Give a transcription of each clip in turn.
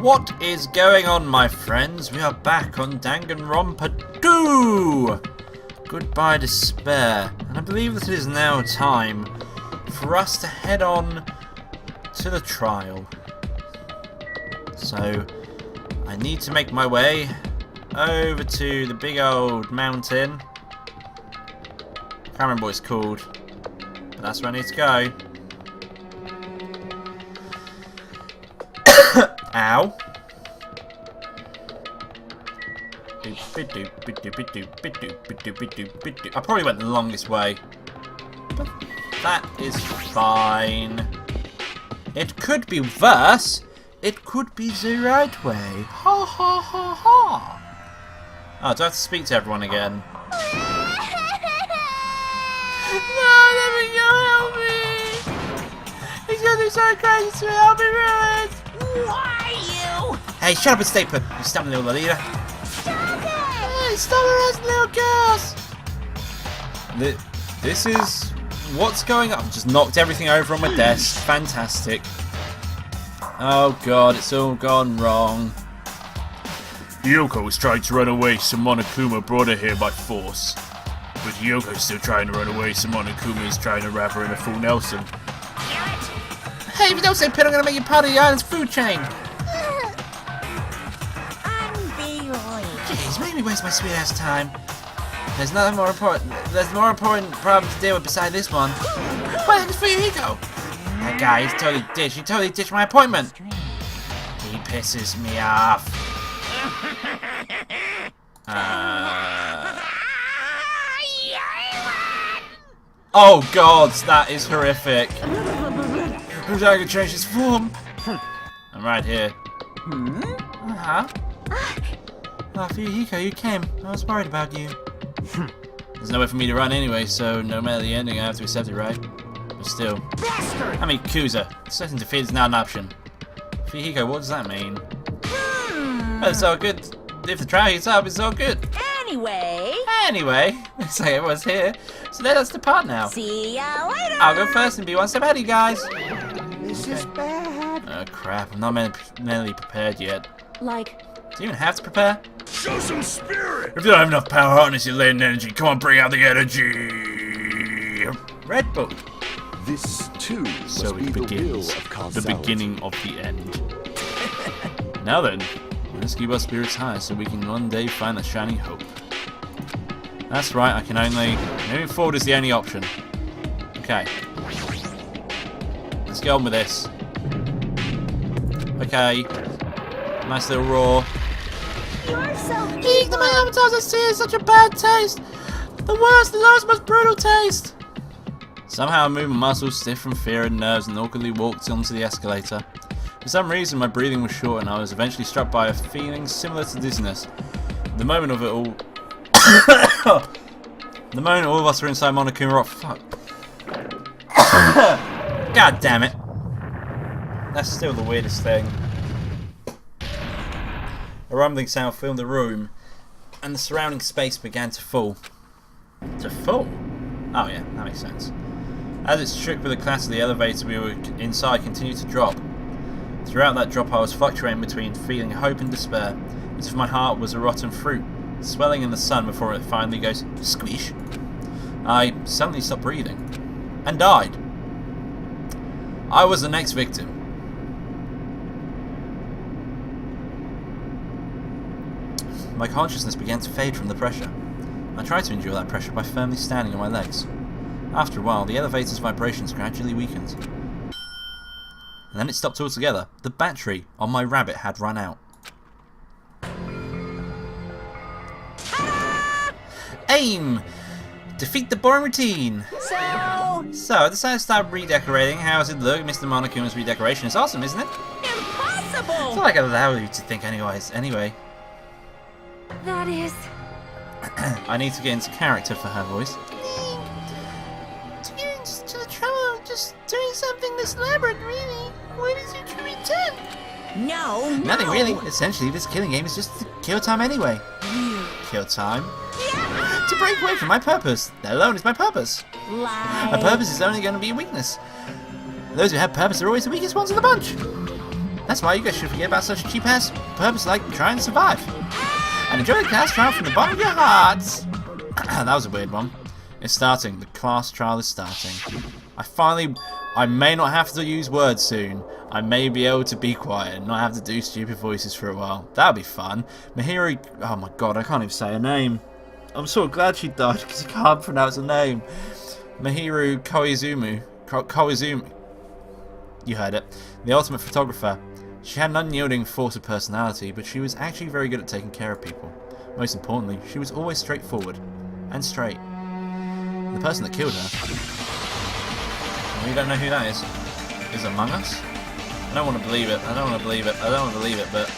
What is going on, my friends? We are back on Danganronpa 2! Goodbye despair. And I believe that it is now time for us to head on to the trial. So, I need to make my way over to the big old mountain. Can't remember what it's called, but that's where I need to go. Ow. I probably went the longest way, but that is fine. It could be worse. It could be the right way. Ha ha ha ha. Oh, do I have to speak to everyone again? No, let me go, help me! He's gonna do so crazy to me, I'll be ruined! Why you? Hey, shut up and stay put, you stubborn little leader. Stop it! Hey, stop the little girls! This is what's going on. Just knocked everything over on my desk. Fantastic. Oh god, it's all gone wrong. Yoko was trying to run away, so Monokuma brought her here by force. But Yoko's still trying to run away, so Monokuma is trying to wrap her in a full Nelson. Hey, if you don't say pit, I'm gonna make you part of the island's food chain. Jeez, make me waste my sweet ass time. There's nothing more important. There's more important problems to deal with beside this one. What the heck is Fuyuhiko? That guy, he's totally ditched. He totally ditched my appointment. He pisses me off. Oh god, that is horrific. Who's I can change his form? I'm right here. Uh-huh. Oh, Fuyuhiko, you came. I was worried about you. There's nowhere for me to run anyway, so no matter the ending, I have to accept it, right? But still. I mean, Kuza. Certain defeat is not an option. Fuyuhiko, what does that mean? Well, it's all good. If the trial heats up, it's all good. Anyway, looks like everyone's here, so let us depart now. See ya later. I'll go first and be one step ahead of you guys. This is bad. Oh crap, I'm not mentally prepared yet. Like, Do you even have to prepare? Show some spirit! If you don't have enough power, harness your latent energy. Come on, bring out the energy! Red Bull. This too So must be it the will begins. of The causality. beginning of the end. Now then, let's keep our spirits high so we can one day find a shining hope. That's right, I can only... Moving forward is the only option. Okay. Let's get on with this. Okay. Nice little roar. you're so Eek, the Mahamato's I see is such a bad taste! The worst, the lowest, most brutal taste! Somehow I moved my muscles stiff from fear and nerves and awkwardly walked onto the escalator. For some reason my breathing was short and I was eventually struck by a feeling similar to dizziness. The moment of it all... the moment all of us were inside Monokuma Rock... Fuck. God damn it. That's still the weirdest thing. A rumbling sound filled the room, and the surrounding space began to fall. To fall? Oh yeah, that makes sense. As it shook with the clatter of the elevator we were inside continued to drop. Throughout that drop I was fluctuating between feeling hope and despair, as if my heart was a rotten fruit, swelling in the sun before it finally goes squish. I suddenly stopped breathing, and died. I was the next victim. My consciousness began to fade from the pressure. I tried to endure that pressure by firmly standing on my legs. After a while, the elevator's vibrations gradually weakened. And then it stopped altogether. The battery on my rabbit had run out. Aim! Defeat the boring routine! So I decided to start redecorating. How does it look? Mr. Monokuma's redecoration is awesome, isn't it? impossible. I feel like I allow you to think anyway. That is. I need to get into character for her voice. To get into the trouble of just doing something this elaborate, really. What is your true intent? No. Nothing really. Essentially, this killing game is just to kill time anyway. Kill time? Yeah. To break away from my purpose. That alone is my purpose. Like. A purpose is only going to be a weakness. Those who have purpose are always the weakest ones in the bunch. That's why you guys should forget about such a cheap-ass purpose like trying to survive. And enjoy the class trial from the bottom of your hearts. That was a weird one. It's starting. The class trial is starting. I may not have to use words soon. I may be able to be quiet and not have to do stupid voices for a while. That'll be fun. Mahiro... Oh my god, I can't even say her name. I'm so glad she died because I can't pronounce her name. Mahiro Koizumi. You heard it. The ultimate photographer. She had an unyielding force of personality, but she was actually very good at taking care of people. Most importantly, she was always straightforward. And straight. The person that killed her... We don't know who that is Among Us? I don't want to believe it. I don't want to believe it. I don't want to believe it, but...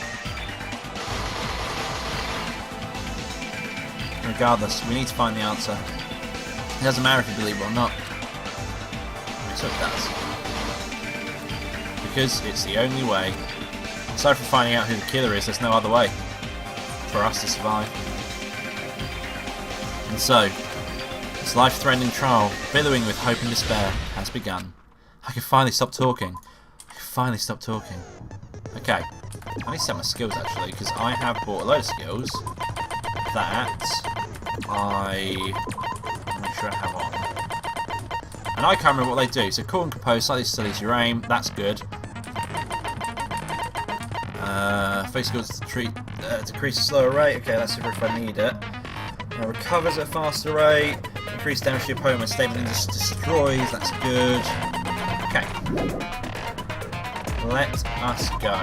Regardless, we need to find the answer. It doesn't matter if you believe it or not. So it does. Because it's the only way. Aside from finding out who the killer is, there's no other way for us to survive. And so, this life-threatening trial, billowing with hope and despair, has begun. I can finally stop talking. Okay, I need to set my skills actually, because I have bought a load of skills that I'm not sure I have on. And I can't remember what they do. So cool and compose, slightly studies your aim, that's good. Face skills decrease a slower rate, okay, that's super if I need it. Recovers at a faster rate, increase damage to your opponent when statement destroys, that's good. Okay. Let us go.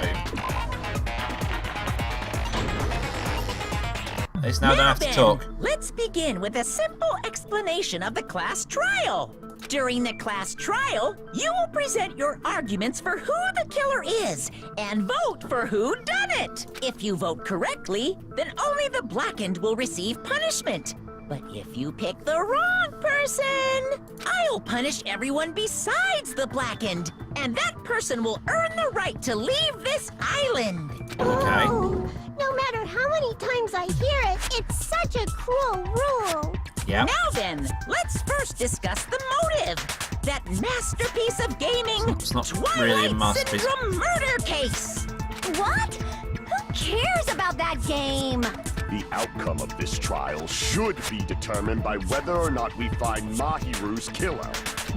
It's now don't have to talk. Let's begin with a simple explanation of the class trial. During the class trial, you will present your arguments for who the killer is and vote for who done it. If you vote correctly, then only the blackened will receive punishment. But if you pick the wrong person, I'll punish everyone besides the blackened, and that person will earn the right to leave this island. Okay. Oh, no matter how many times I hear it, it's such a cruel rule. Yeah. Now then, let's first discuss the motive. That masterpiece of gaming, It's not Twilight really a masterpiece. Syndrome murder case. What? Who cares about that game? The outcome of this trial should be determined by whether or not we find Mahiru's killer.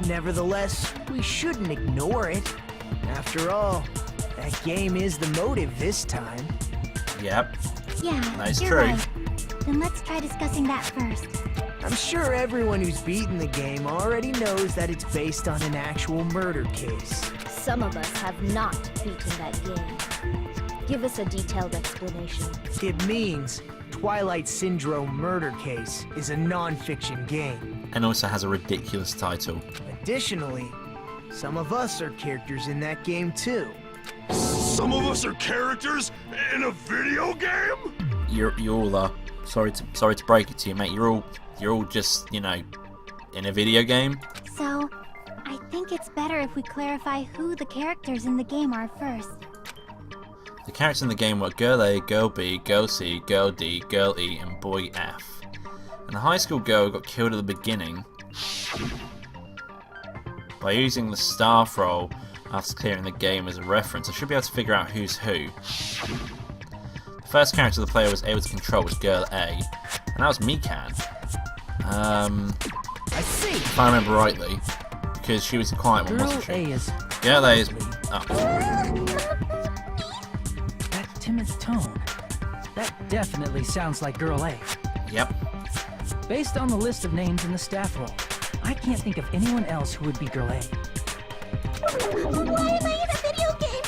Nevertheless, we shouldn't ignore it. After all, that game is the motive this time. Yep. Yeah, That's you're true. right. Then let's try discussing that first. I'm sure everyone who's beaten the game already knows that it's based on an actual murder case. Some of us have not beaten that game. Give us a detailed explanation. It means Twilight Syndrome Murder Case is a non-fiction game. And also has a ridiculous title. Additionally, some of us are characters in that game too. Some of us are characters in a video game? You all are. Sorry to break it to you, mate. You're all just, you know, in a video game. So, I think it's better if we clarify who the characters in the game are first. The characters in the game were Girl A, Girl B, Girl C, Girl D, Girl E, and Boy F. And the high school girl got killed at the beginning by using the staff roll after clearing the game as a reference. I should be able to figure out who's who. The first character the player was able to control was Girl A, and that was Mikan. I see. If I remember rightly, because she was the quiet one, wasn't she? is... Girl A is... Oh. That timid tone. That definitely sounds like Girl A. Yep. Based on the list of names in the staff roll, I can't think of anyone else who would be Girl A. Why am I in a video game?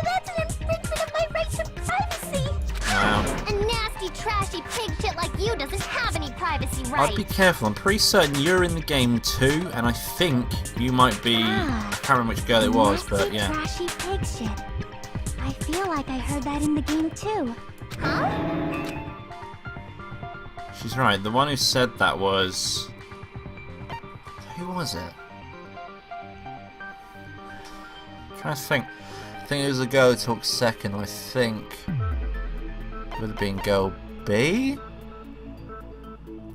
That's an infringement of my right to privacy. Wow. A nasty, trashy pig shit like you doesn't have any privacy rights. I'd be careful. I'm pretty certain you're in the game too, and I think you might be... I can't remember which girl it was, but yeah. Trashy pig shit. I feel like I heard that in the game too. Huh? She's right. The one who said that was... Who was it? I'm trying to think. I think it was the girl who talked second. I think it would have been Girl B.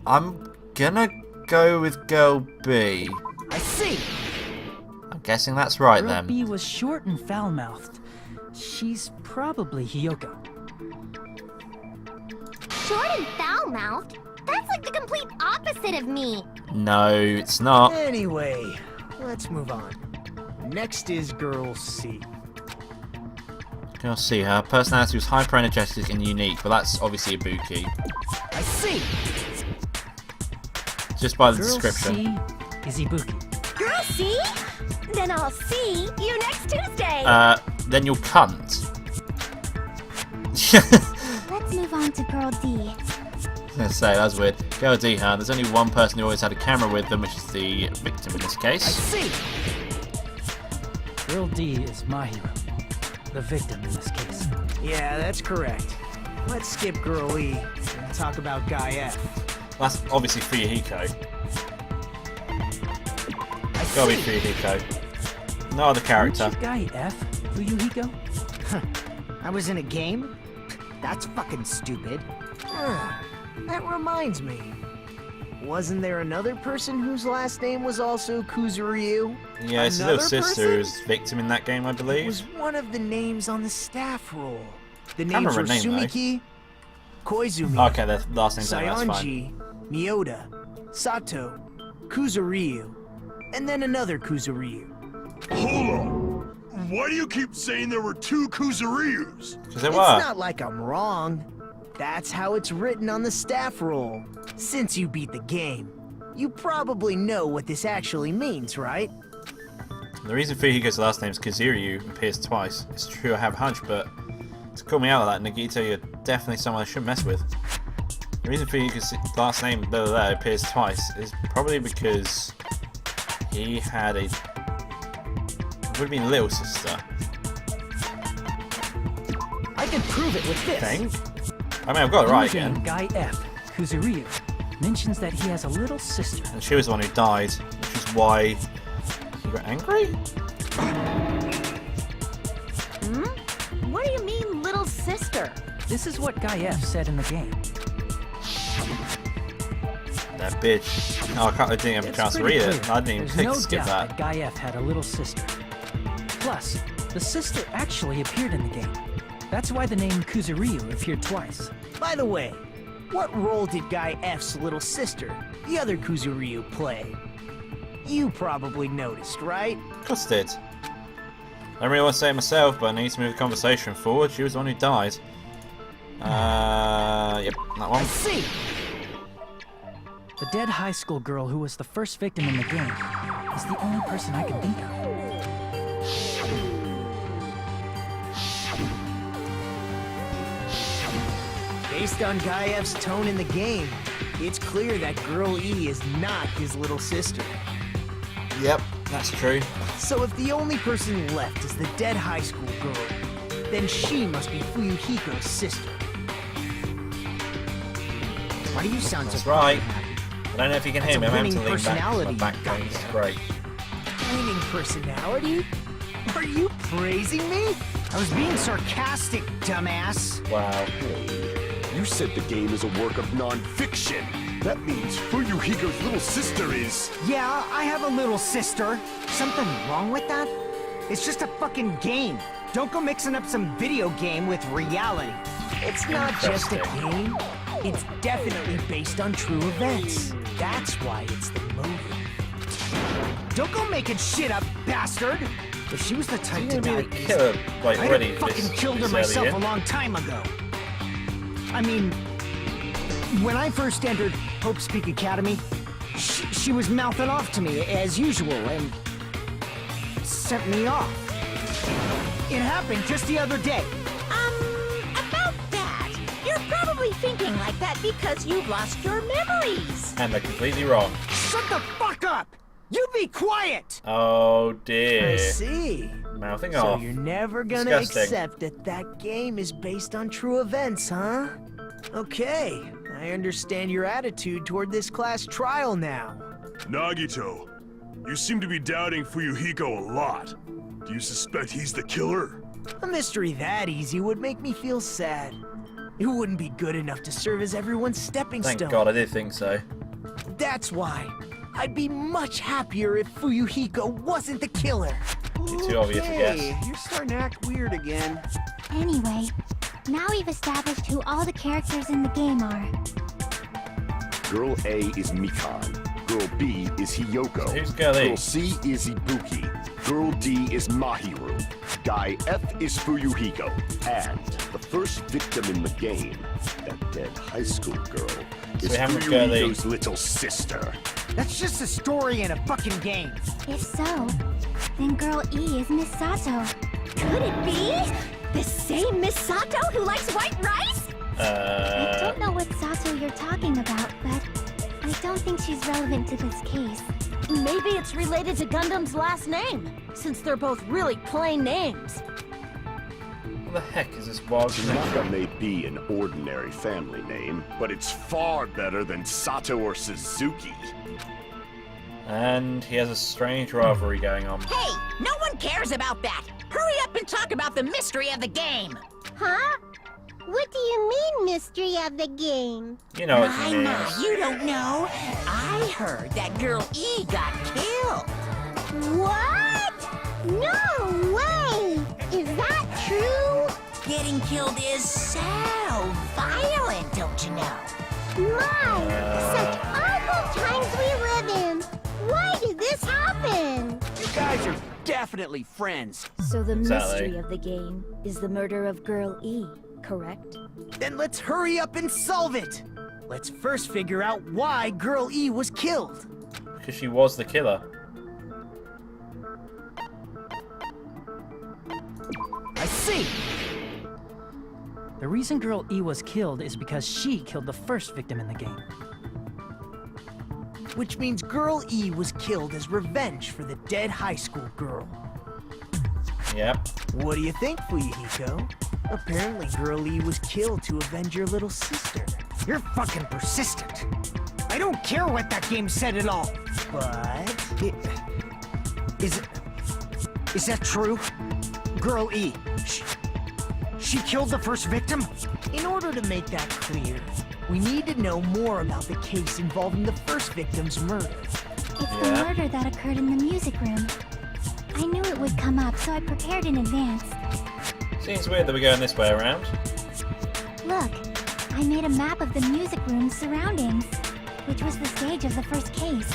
I'm gonna go with Girl B. I see! I'm guessing that's right Girl then. B was short and foul-mouthed. She's probably Hiyoko. Short and foul-mouthed? That's like the complete opposite of me. No, it's not. Anyway, let's move on. Next is Girl C. Girl C, her personality was hyper-energetic and unique, but that's obviously Ibuki. I see. Just by the Girl description. C is Ibuki. Girl, see? Then I'll see you next Tuesday. Then you'll cunt. Let's move on to Girl D. I was gonna say, that was weird. Girl D, huh? There's only one person who always had a camera with them, which is the victim in this I case. see. Girl D is my hero. The victim in this case. Yeah, that's correct. Let's skip Girl E and talk about Guy F. That's obviously Fuyuhiko. I Gotta be see. Fuyuhiko. No other character. Aren't you Guy F, Fuyuhiko? I was in a game? That's fucking stupid. That reminds me. Wasn't there another person whose last name was also Kuzuryu? Yeah, it's his Another little sister person? who's victim in that game, I It believe. was one of the names on the staff roll. The Can't names remember were her name, though. Sumiki, Koizumi, Okay, the last name's that's fine. Sayonji, Miyoda, Sato, Kuzuryu, and then another Kuzuryu. Hold on. Why do you keep saying there were two Kuzuryus? Because they It's were. not like I'm wrong. That's how it's written on the staff roll. Since you beat the game, you probably know what this actually means, right? The reason Fuyuhiko's last name is Kaziryu appears twice. It's true, I have a hunch, but to call me out like that, Nagito, you're definitely someone I shouldn't mess with. The reason Fuyuhiko's last name appears twice is probably because he had a... would have been little sister. I can prove it with this. Thing? I mean, I've got it right Game again. Guy F, Kuzuryu, mentions that he has a little sister. And she was the one who died, which is why he got angry? What do you mean, little sister? This is what Guy F said in the game. That bitch. Oh, I didn't have a It's chance to pretty read it. clear. I didn't even There's click no to skip doubt that. Guy F had a little sister. Plus, the sister actually appeared in the game. That's why the name Kuzuryu appeared twice. By the way, what role did Guy F's little sister, the other Kuzuryu, play? You probably noticed, right? Of course it did. I don't really want to say it myself, but I need to move the conversation forward. She was the one who died. Yep, that I one. see. The dead high school girl who was the first victim in the game is the only person I can think of. Based on Guy F's tone in the game, it's clear that Girl E is not his little sister. Yep, that's true. So if the only person left is the dead high school girl, then she must be Fuyuhiko's sister. Why do you sound That's so right. fucking happy? I don't know if you can hear That's me. a I'm having to winning lean back 'cause my personality, back Guy pain is F. great. Winning personality? Are you praising me? I was being sarcastic, dumbass. Wow. You said the game is a work of non-fiction. That means Fuyuhiko's little sister is... Yeah, I have a little sister. Something wrong with that? It's just a fucking game. Don't go mixing up some video game with reality. It's not just a game. It's definitely based on true events. That's why it's the motive. Don't go making shit up, bastard! If she was the type to You're die gonna be the killer, like, I'd already have fucking this killed her early myself in. a long time ago. I mean, when I first entered Hope's Peak Academy, she was mouthing off to me as usual and sent me off. It happened just the other day. About that. You're probably thinking like that because you've lost your memories. And they're completely wrong. Shut the fuck up! You be quiet! Oh dear. I see. Mouthing So off. you're never gonna Disgusting. accept that that game is based on true events, huh? Okay, I understand your attitude toward this class trial now. Nagito, you seem to be doubting Fuyuhiko a lot. Do you suspect he's the killer? A mystery that easy would make me feel sad. It wouldn't be good enough to serve as everyone's stepping Thank stone. God, I did think so. That's why I'd be much happier if Fuyuhiko wasn't the killer. It's too obvious to guess. You're starting to act weird again. Anyway, now we've established who all the characters in the game are. Girl A is Mikan. Girl B is Hiyoko. Who's Girl A? Girl C is Ibuki. Girl D is Mahiru. Guy F is Fuyuhiko. And the first victim in the game, that dead high school girl, is we have Girl A. Fuyuhiko's little sister. That's just a story in a fucking game. If so, then Girl E is Miss Sato. Could it be the same Miss Sato who likes white rice? I don't know what Sato you're talking about, but I don't think she's relevant to this case. Maybe it's related to Gundam's last name, since they're both really plain names. What the heck is this wild Tanaka connection? may be an ordinary family name, but it's far better than Sato or Suzuki. And he has a strange rivalry going on. Hey, no one cares about that. Hurry up and talk about the mystery of the game. Huh? What do you mean, mystery of the game? You know what My, he my, means. you don't know. I heard that Girl E got killed. What? No way! Is that true? Getting killed is so violent, don't you know? My, such awful times we live in. Why did this happen? You guys are definitely friends. So the Exactly. mystery of the game is the murder of Girl E, correct? Then let's hurry up and solve it. Let's first figure out why Girl E was killed. Because she was the killer. I see. The reason Girl E was killed is because she killed the first victim in the game. Which means Girl E was killed as revenge for the dead high school girl. Yep. What do you think, Fuyuhiko? Apparently Girl E was killed to avenge your little sister. You're fucking persistent. I don't care what that game said at all. But... Is that true? Girl E, she killed the first victim? In order to make that clear, we need to know more about the case involving the first victim's murder. It's the murder that occurred in the music room. I knew it would come up, so I prepared in advance. Seems weird that we're going this way around. Look, I made a map of the music room's surroundings, which was the stage of the first case.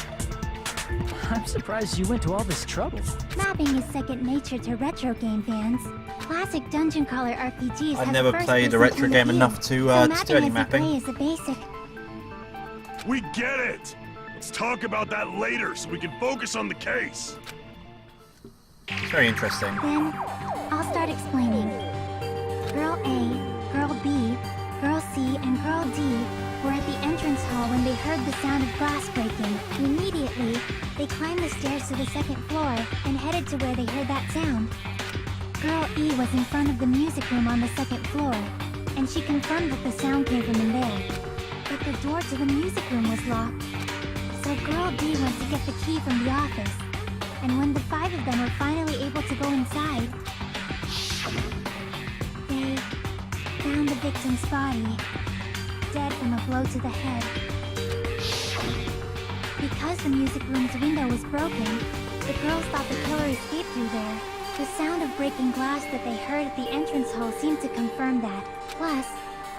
I'm surprised you went to all this trouble. Mapping is second nature to retro game fans. Classic dungeon crawler RPGs I've have never first played a person retro point of game view, enough to so do any mapping mapping. as you play is a basic. We get it! Let's talk about that later so we can focus on the case. It's very interesting. Then, I'll start explaining. Girl A, Girl B, Girl C, and Girl D were at the entrance hall when they heard the sound of glass breaking. Immediately, they climbed the stairs to the second floor and headed to where they heard that sound. Girl E was in front of the music room on the second floor, and she confirmed that the sound came from in there. But the door to the music room was locked. So Girl D went to get the key from the office. And when the 5 of them were finally able to go inside, they found the victim's body, dead from a blow to the head. Because the music room's window was broken, the girls thought the killer escaped through there. The sound of breaking glass that they heard at the entrance hall seemed to confirm that. Plus,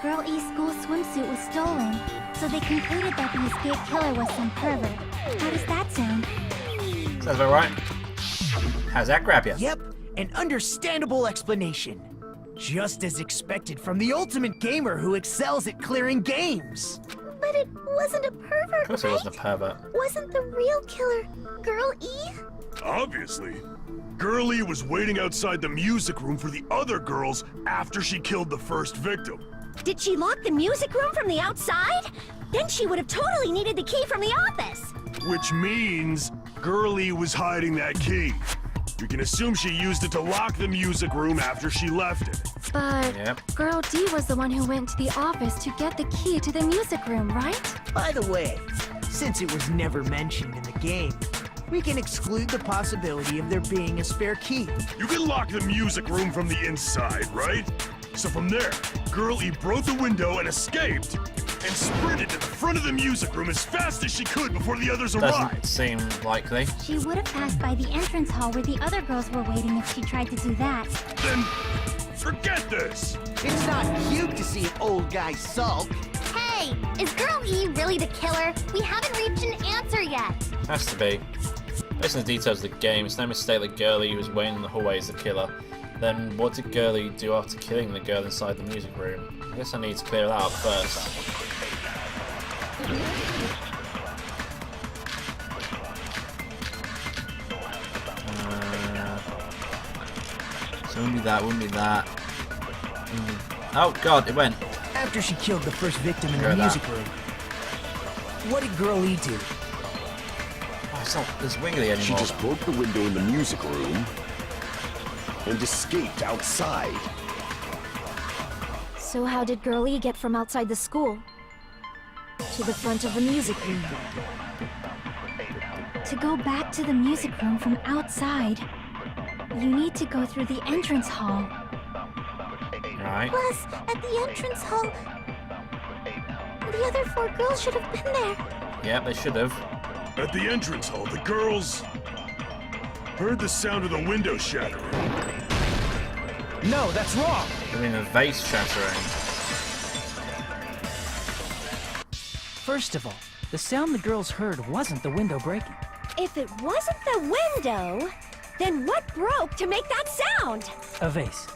Girl E's school swimsuit was stolen, so they concluded that the escaped killer was some pervert. How does that sound? Sounds about right. How's that grab you? Yep, an understandable explanation. Just as expected from the ultimate gamer who excels at clearing games. But it wasn't a pervert, Of course it wasn't a pervert. Wasn't the real killer Girl E? Obviously. Girlie was waiting outside the music room for the other girls after she killed the first victim. Did she lock the music room from the outside? Then she would have totally needed the key from the office. Which means Girlie was hiding that key. We can assume she used it to lock the music room after she left it. But Yep. Girl D was the one who went to the office to get the key to the music room, right? By the way, since it was never mentioned in the game, we can exclude the possibility of there being a spare key. You can lock the music room from the inside, right? So from there, Girlie broke the window and escaped. and sprinted to the front of the music room as fast as she could before the others Doesn't arrived. seem likely. She would have passed by the entrance hall where the other girls were waiting if she tried to do that. Then forget this. It's not cute to see an old guy sulk. Hey, is Girl E really the killer? We haven't reached an answer yet. Has to be. Based on the details of the game, it's no mistake that Girlie who was waiting in the hallway is the killer. Then what did Girlie do after killing the girl inside the music room? I guess I need to clear that up first. So wouldn't be that, wouldn't be that. Oh god, it went. After she killed the first victim in Hear the that. music room, what did Girl E do? Oh, it's not as wiggly anymore. She just broke the window in the music room and escaped outside. So how did Girl E get from outside the school to the front of the music room? To go back to the music room from outside, you need to go through the entrance hall. Right. Plus, at the entrance hall, the other 4 girls should have been there. Yeah, they should have. At the entrance hall, the girls heard the sound of the window shattering. No, that's wrong. I mean, the vase shattering. First of all, the sound the girls heard wasn't the window breaking. If it wasn't the window, then what broke to make that sound? A vase.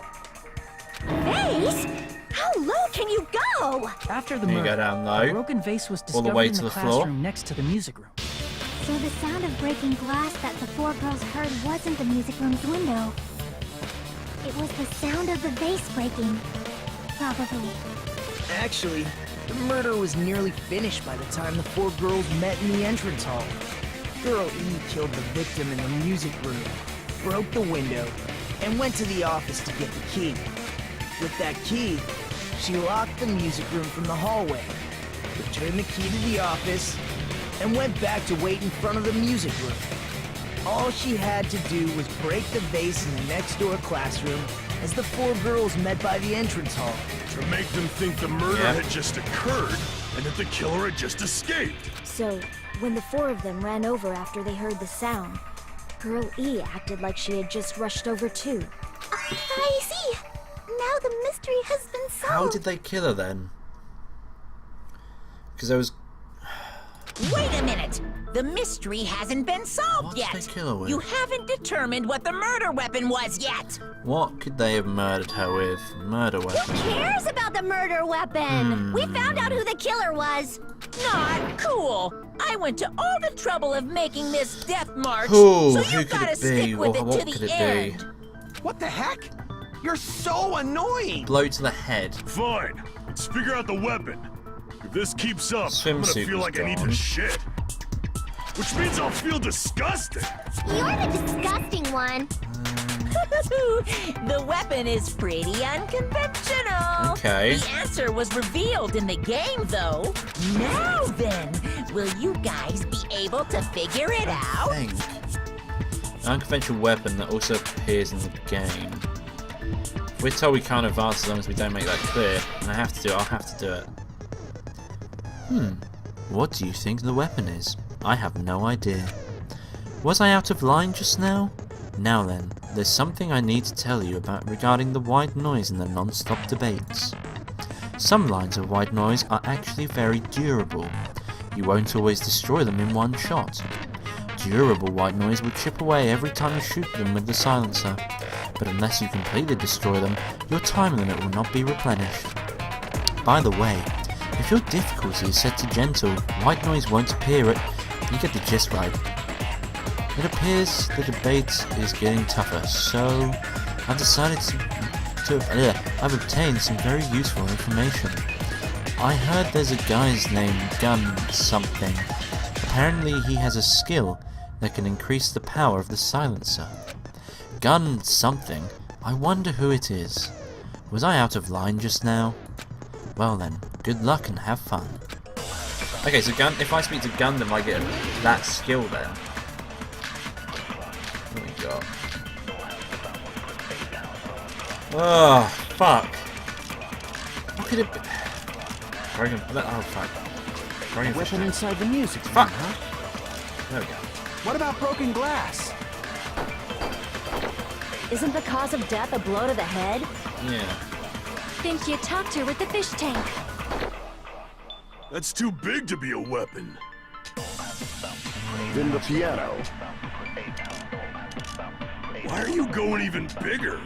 Vase? How low can you go? After the You murder, go down a low. broken vase was All the discovered way in to the the floor. classroom next to the music room. So the sound of breaking glass that the 4 girls heard wasn't the music room's window. It was the sound of the vase breaking. Probably. Actually, the murder was nearly finished by the time the 4 girls met in the entrance hall. Girl E killed the victim in the music room, broke the window, and went to the office to get the key. With that key, she locked the music room from the hallway, returned the key to the office, and went back to wait in front of the music room. All she had to do was break the vase in the next door classroom as the 4 girls met by the entrance hall. To make them think the murder Yeah. had just occurred and that the killer had just escaped. So, when the 4 of them ran over after they heard the sound, Girl E acted like she had just rushed over too. I see. Now the mystery has been solved. How did they kill her then? Because there was. Wait a minute! The mystery hasn't been solved What yet! did they kill her with? You haven't determined what the murder weapon was yet! What could they have murdered her with? Murder weapon. Who cares about the murder weapon? We found out who the killer was. Not cool! I went to all the trouble of making this death march, Ooh, so who you could gotta it be? stick with it What to could the it be? end! What the heck? You're so annoying! Blow to the head. Fine, let's figure out the weapon. If this keeps up, I'm gonna Swimsuit feel was like I need gone. to shit. Which means I'll feel disgusting. You're the disgusting one. The weapon is pretty unconventional. Okay. The answer was revealed in the game, though. Now then, will you guys be able to figure it out? I think. An unconventional weapon that also appears in the game. We're told we can't advance as long as we don't make that clear, and I'll have to do it. What do you think the weapon is? I have no idea. Was I out of line just now? Now then, there's something I need to tell you about regarding the white noise in the non-stop debates. Some lines of white noise are actually very durable. You won't always destroy them in one shot. Durable white noise will chip away every time you shoot them with the silencer, but unless you completely destroy them, your time limit will not be replenished. By the way, if your difficulty is set to gentle, white noise won't appear you get the gist right. It appears the debate is getting tougher, so I've decided I've obtained some very useful information. I heard there's a guy's named Gun something. Apparently he has a skill that can increase the power of the silencer. Gun something. I wonder who it is. Was I out of line just now? Well then, good luck and have fun. Okay, so if I speak to Gundam, I get that skill then. What we got? Oh, fuck. What could it be? Dragon. Oh fuck. Dragon fish Weapon tank. inside the music. Fuck. Huh? There we go. What about broken glass? Isn't the cause of death a blow to the head? Yeah. Think you talked her with the fish tank. That's too big to be a weapon. Then the piano. Why are you going even bigger?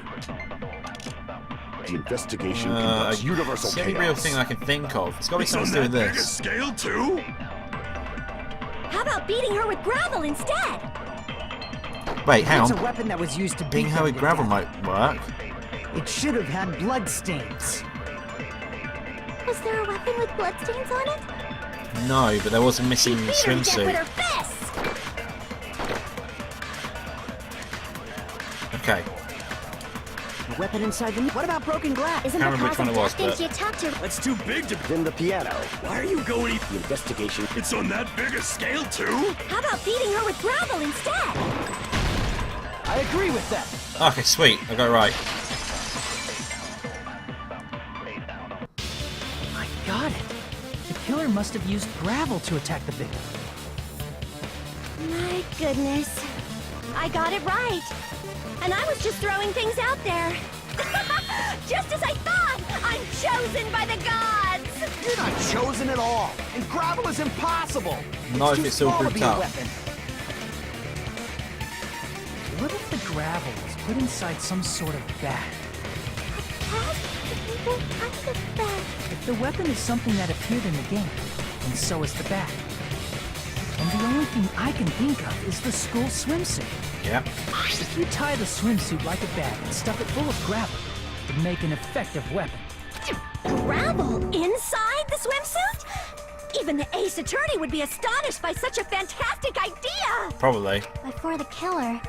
The investigation conducts universal It's the only chaos. real thing I can think of. It's got to be It's on something to do that with big a this. scale too? How about beating her with gravel instead? Wait, hang It's a on. weapon that was used to Being beat how them with to gravel death. might work. It should have had blood stains. Was there a weapon with bloodstains on it? No, but there was a missing Beat her to death with swimsuit. her fists! Okay. A weapon inside the... What about broken glass? Isn't Can't the remember which cause one of it was, death? but- Think you talked her? That's too big to... Then the piano. Why are you going... The investigation. It's on that big a scale too? How about beating her with gravel instead? I agree with that. Okay, sweet. I got it right. I got it. The killer must have used gravel to attack the victim. My goodness. I got it right. And I was just throwing things out there. Just as I thought! I'm chosen by the gods! You're not chosen at all. And gravel is impossible. Not if too it's all small to grouped be a up. weapon. What if the gravel was put inside some sort of bag? What kind of bag? If the weapon is something that appeared in the game, and so is the bag. And the only thing I can think of is the school swimsuit. Yep. If you tie the swimsuit like a bag and stuff it full of gravel, it'd make an effective weapon. Gravel inside the swimsuit? Even the ace attorney would be astonished by such a fantastic idea! Probably. But for the killer,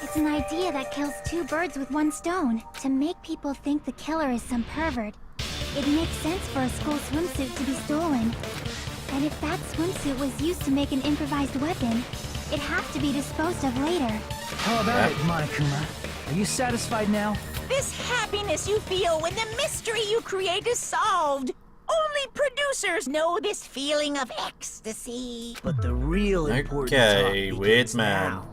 it's an idea that kills two birds with one stone. To make people think the killer is some pervert, it makes sense for a school swimsuit to be stolen. And if that swimsuit was used to make an improvised weapon, it'd have to be disposed of later. How about it, Monokuma? Are you satisfied now? This happiness you feel when the mystery you create is solved. Only producers know this feeling of ecstasy. But the real important Okay, talk weird begins man. now.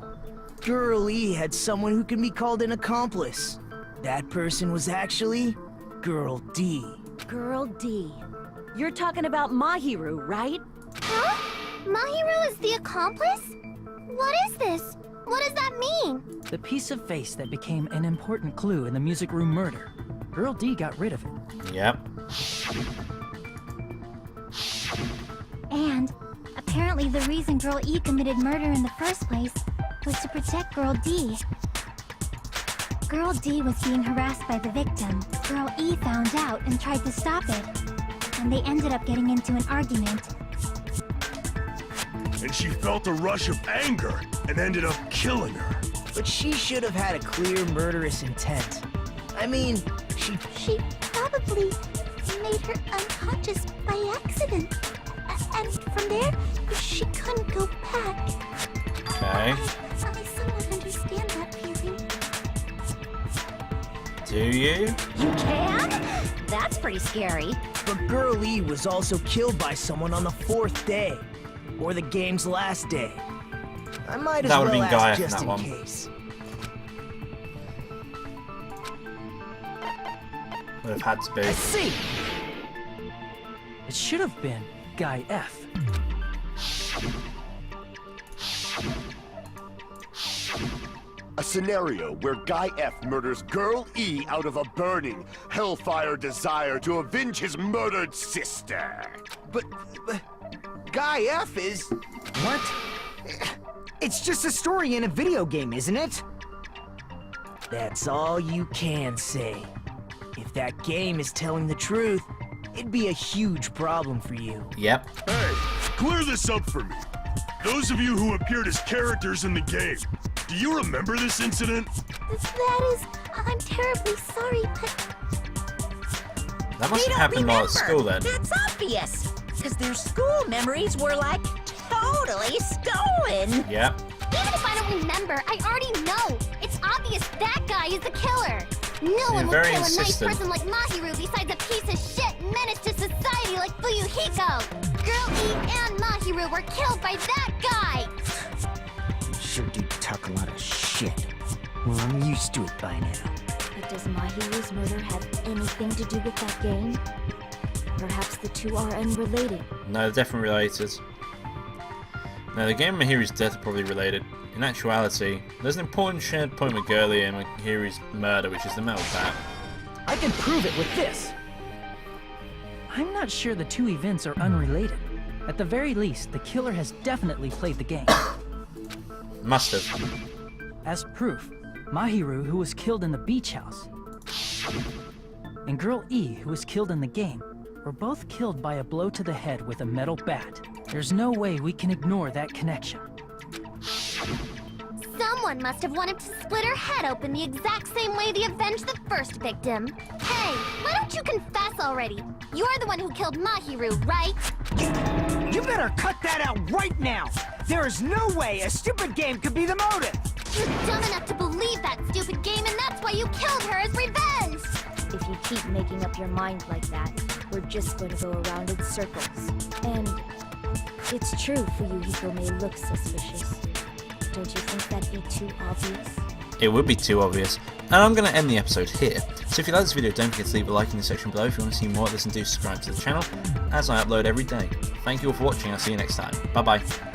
Girl E had someone who can be called an accomplice. That person was actually Girl D. Girl D. You're talking about Mahiru, right? Huh? Mahiru is the accomplice? What is this? What does that mean? The piece of face that became an important clue in the music room murder. Girl D got rid of it. Yep. And apparently the reason Girl E committed murder in the first place was to protect Girl D. Girl D was being harassed by the victim. Girl E found out and tried to stop it. And they ended up getting into an argument. And she felt a rush of anger and ended up killing her. But she should have had a clear murderous intent. I mean, She probably made her unconscious by accident. And from there, she couldn't go back. Okay. I somewhat understand that feeling. Do you? You can? That's pretty scary. But Girl E was also killed by someone on the 4th day. Or the game's last day. I might as That well would've been ask Gaia from just that in one. case. Would have had to be. I see! It should have been Guy F. A scenario where Guy F murders Girl E out of a burning, hellfire desire to avenge his murdered sister. But Guy F is... What? It's just a story in a video game, isn't it? That's all you can say. If that game is telling the truth, it'd be a huge problem for you. Yep. Hey, clear this up for me. Those of you who appeared as characters in the game, do you remember this incident? That is... I'm terribly sorry, but... That must They have don't happened while at remember. school then. That's obvious. Because their school memories were like totally stolen. Yep. Even if I don't remember, I already know. It's obvious that guy is the killer. No You're one will very kill a nice insistent. person like Mahiru besides a piece of shit menace to society like Fuyuhiko. do with that game? Perhaps the two are unrelated. No, they're definitely related. Now, the game and Mahiru's death are probably related. In actuality, there's an important shared point with Girlie and Mahiru's murder, which is the metal bat. I can prove it with this! I'm not sure the two events are unrelated. At the very least, the killer has definitely played the game. Must have. As proof, Mahiru, who was killed in the beach house, and Girl E, who was killed in the game, were both killed by a blow to the head with a metal bat. There's no way we can ignore that connection. Someone must have wanted to split her head open the exact same way they avenged the first victim. Hey, why don't you confess already? You're the one who killed Mahiru, right? You better cut that out right now! There is no way a stupid game could be the motive! You're dumb enough to believe that stupid game, and that's why you killed her as revenge! If you keep making up your mind like that, we're just going to go around in circles. And it's true Fuyuhiko may look suspicious. Don't you think that'd be too obvious? It would be too obvious. And I'm going to end the episode here. So if you like this video, don't forget to leave a like in the section below if you want to see more of this, and do subscribe to the channel, as I upload every day. Thank you all for watching, I'll see you next time. Bye bye.